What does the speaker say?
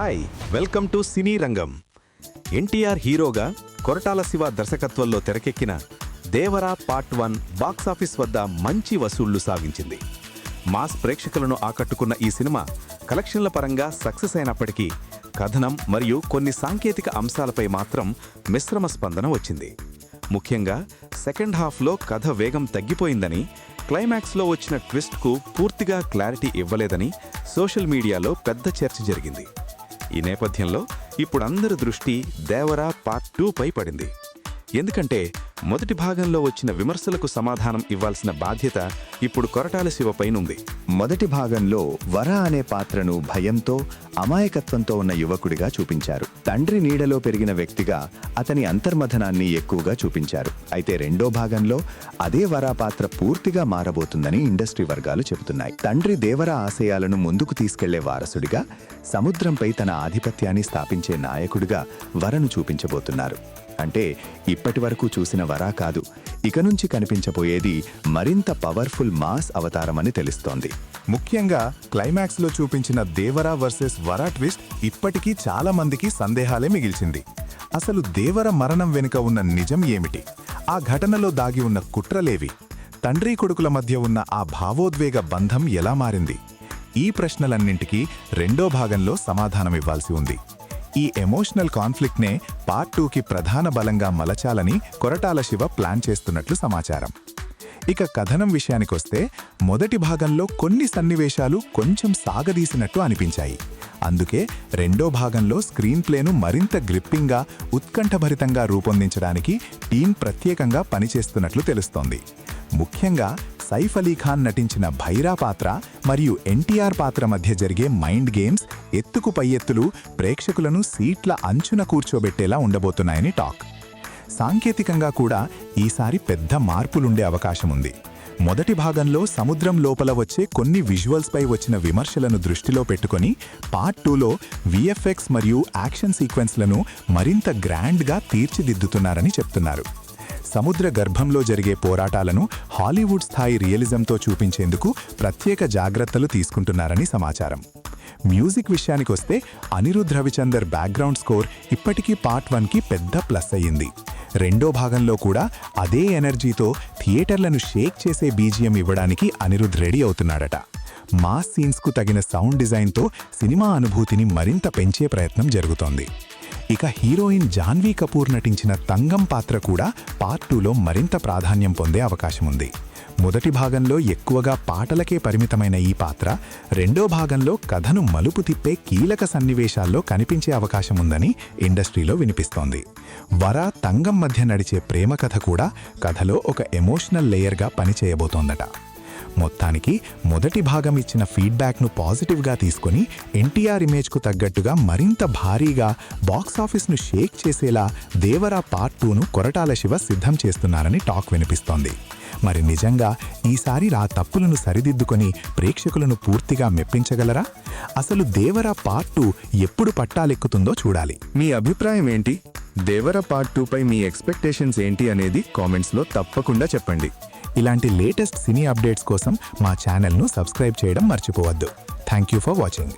Hi welcome to సినీ రంగం. ఎన్టీఆర్ హీరోగా కొరటాల శివ దర్శకత్వంలో తెరకెక్కిన దేవరా పార్ట్ 1 బాక్సాఫీస్ వద్ద మంచి వసూళ్లు సాగించింది. మాస్ ప్రేక్షకులను ఆకట్టుకున్న ఈ సినిమా కలెక్షన్ల పరంగా సక్సెస్ అయినప్పటికీ కథనం మరియు కొన్ని సాంకేతిక అంశాలపై మాత్రం మిశ్రమ స్పందన వచ్చింది. ముఖ్యంగా సెకండ్ హాఫ్లో కథ వేగం తగ్గిపోయిందని, క్లైమాక్స్లో వచ్చిన ట్విస్ట్కు పూర్తిగా క్లారిటీ ఇవ్వలేదని సోషల్ మీడియాలో పెద్ద చర్చ జరిగింది. ఈ నేపథ్యంలో ఇప్పుడు అందరి దృష్టి దేవరా పార్ట్ 2 పై పడింది. ఎందుకంటే మొదటి భాగంలో వచ్చిన విమర్శలకు సమాధానం ఇవ్వాల్సిన బాధ్యత ఇప్పుడు కొరటాల శివపైనుంది. మొదటి భాగంలో వర అనే పాత్రను భయంతో, అమాయకత్వంతో ఉన్న యువకుడిగా చూపించారు. తండ్రి నీడలో పెరిగిన వ్యక్తిగా అతని అంతర్మథనాన్ని ఎక్కువగా చూపించారు. అయితే రెండో భాగంలో అదే వర పాత్ర పూర్తిగా మారబోతుందని ఇండస్ట్రీ వర్గాలు చెబుతున్నాయి. తండ్రి దేవర ఆశయాలను ముందుకు తీసుకెళ్లే వారసుడిగా, సముద్రంపై తన ఆధిపత్యాన్ని స్థాపించే నాయకుడిగా వరను చూపించబోతున్నారు. అంటే ఇప్పటి వరకు చూసిన వరా కాదు, ఇక నుంచి కనిపించబోయేది మరింత పవర్ఫుల్ మాస్ అవతారమని తెలుస్తోంది. ముఖ్యంగా క్లైమాక్స్లో చూపించిన దేవరా వర్సెస్ వరా ట్విస్ట్ ఇప్పటికీ చాలా మందికి సందేహాలే మిగిల్చింది. అసలు దేవర మరణం వెనుక ఉన్న నిజం ఏమిటి? ఆ ఘటనలో దాగి ఉన్న కుట్రలేవి? తండ్రి కొడుకుల మధ్య ఉన్న ఆ భావోద్వేగ బంధం ఎలా మారింది? ఈ ప్రశ్నలన్నింటికీ రెండో భాగంలో సమాధానమివ్వాల్సి ఉంది. ఈ ఎమోషనల్ కాన్ఫ్లిక్ట్నే పార్ట్ 2కి ప్రధాన బలంగా మలచాలని కొరటాల శివ ప్లాన్ చేస్తున్నట్లు సమాచారం. ఇక కథనం విషయానికొస్తే మొదటి భాగంలో కొన్ని సన్నివేశాలు కొంచెం సాగదీసినట్టు అనిపించాయి. అందుకే రెండో భాగంలో స్క్రీన్ ప్లేను మరింత గ్రిప్పింగ్గా, ఉత్కంఠభరితంగా రూపొందించడానికి టీం ప్రత్యేకంగా పనిచేస్తున్నట్లు తెలుస్తోంది. ముఖ్యంగా సైఫ్ అలీ ఖాన్ నటించిన భైరా పాత్ర మరియు ఎన్టీఆర్ పాత్ర మధ్య జరిగే మైండ్ గేమ్స్, ఎత్తుకు పై ఎత్తులు ప్రేక్షకులను సీట్ల అంచున కూర్చోబెట్టేలా ఉండబోతున్నాయని టాక్. సాంకేతికంగా కూడా ఈసారి పెద్ద మార్పులుండే అవకాశముంది. మొదటి భాగంలో సముద్రం లోపల వచ్చే కొన్ని విజువల్స్పై వచ్చిన విమర్శలను దృష్టిలో పెట్టుకొని పార్ట్ 2లో విఎఫ్ఎక్స్ మరియు యాక్షన్ సీక్వెన్స్లను మరింత గ్రాండ్గా తీర్చిదిద్దుతున్నారని చెప్తున్నారు. సముద్ర గర్భంలో జరిగే పోరాటాలను హాలీవుడ్ స్థాయి రియలిజంతో చూపించేందుకు ప్రత్యేక జాగ్రత్తలు తీసుకుంటున్నారని సమాచారం. మ్యూజిక్ విషయానికొస్తే అనిరుద్ధ్ రవిచందర్ బ్యాక్గ్రౌండ్ స్కోర్ ఇప్పటికీ పార్ట్ 1కి పెద్ద ప్లస్ అయ్యింది. రెండో భాగంలో కూడా అదే ఎనర్జీతో థియేటర్లను షేక్ చేసే బీజిఎం ఇవ్వడానికి అనిరుద్ధ్ రెడీ అవుతున్నాడట. మాస్ సీన్స్కు తగిన సౌండ్ డిజైన్తో సినిమా అనుభూతిని మరింత పెంచే ప్రయత్నం జరుగుతోంది. ఇక హీరోయిన్ జాన్వీ కపూర్ నటించిన తంగం పాత్ర కూడా పార్ట్ 2లో మరింత ప్రాధాన్యం పొందే అవకాశముంది. మొదటి భాగంలో ఎక్కువగా పాటలకే పరిమితమైన ఈ పాత్ర రెండో భాగంలో కథను మలుపు తిప్పే కీలక సన్నివేశాల్లో కనిపించే అవకాశముందని ఇండస్ట్రీలో వినిపిస్తోంది. వర, తంగం మధ్య నడిచే ప్రేమ కథ కూడా కథలో ఒక ఎమోషనల్ లేయర్గా పనిచేయబోతోందట. మొత్తానికి మొదటి భాగం ఇచ్చిన ఫీడ్బ్యాక్ను పాజిటివ్గా తీసుకుని ఎన్టీఆర్ ఇమేజ్కు తగ్గట్టుగా మరింత భారీగా బాక్సాఫీస్ను షేక్ చేసేలా దేవరా పార్ట్ 2ను కొరటాల శివ సిద్ధం చేస్తున్నారని టాక్ వినిపిస్తోంది. మరి నిజంగా ఈసారి ఆ తప్పులను సరిదిద్దుకొని ప్రేక్షకులను పూర్తిగా మెప్పించగలరా? అసలు దేవరా పార్ట్ 2 ఎప్పుడు పట్టాలెక్కుతుందో చూడాలి. మీ అభిప్రాయం ఏంటి? దేవరా పార్ట్ 2 పై మీ ఎక్స్పెక్టేషన్స్ ఏంటి అనేది కామెంట్స్లో తప్పకుండా చెప్పండి. ఇలాంటి లేటెస్ట్ సినీ అప్డేట్స్ కోసం మా ఛానల్ను సబ్స్క్రైబ్ చేయడం మర్చిపోవద్దు. Thank you for watching.